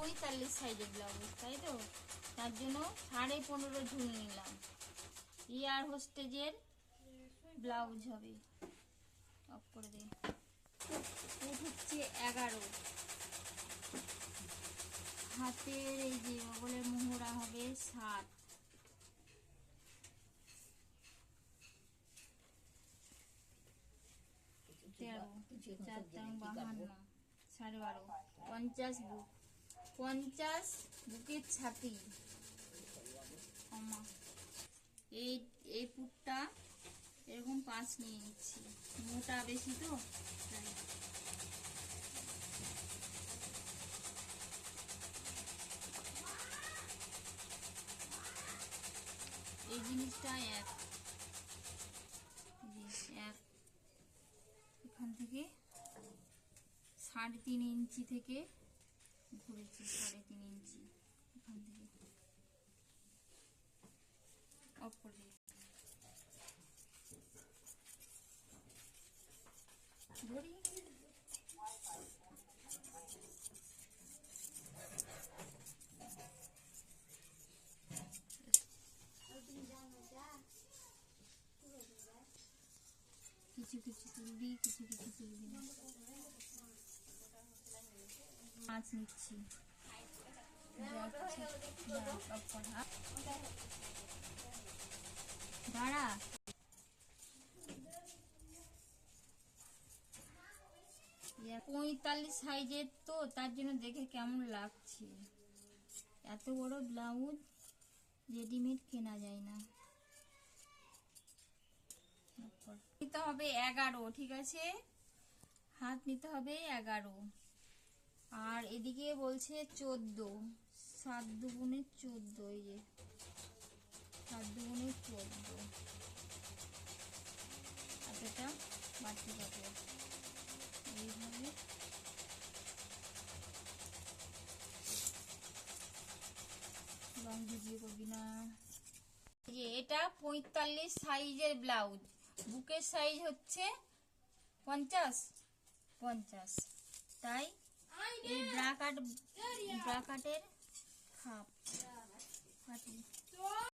45 সাইজের ব্লাউজ, তাই তো? তার জন্য 15.5 ঝুল নিলাম। এয়ার হোস্টেজের ব্লাউজ হবে। অফ করে দে। ফুট হচ্ছে 11। হাতের এই যে বগলের মোহরা হবে 7। 13, 4 52, 12.5, 50 বুক। 50 বুকের ছাতি। এই পুটটা এরকম 5 নিয়ে নিচ্ছি, মোটা বেশি তো তাই। এই জিনিসটা এক এখান থেকে 3.5 ইঞ্চি থেকে ঘুরেছি, 3.5 ইঞ্চি এখান থেকে অফ করে দিই। ধরি কিছু কিছু তুলবি, কিছু কিছু তুলবি না। মাছ নিচ্ছি, দাঁড়া। 45 সাইজের তো, তার জন্য দেখে কেমন লাগছে। এত বড় ব্লাউজ রেডিমেড কেনা যায় না। নিতে হবে 11, ঠিক আছে? হাত নিতে হবে 11, আর এদিকে বলছে 14। 7 দুগুণে 14, এই যে 7 দুগুণে 14, এতটা বাড়তে পারবে। এইভাবে রং ভিজিয়ে করবি না। এটা 45 সাইজের ব্লাউজ, বুকের সাইজ হচ্ছে 50, তাই এই ব্রাকাটের খাপ কাটি।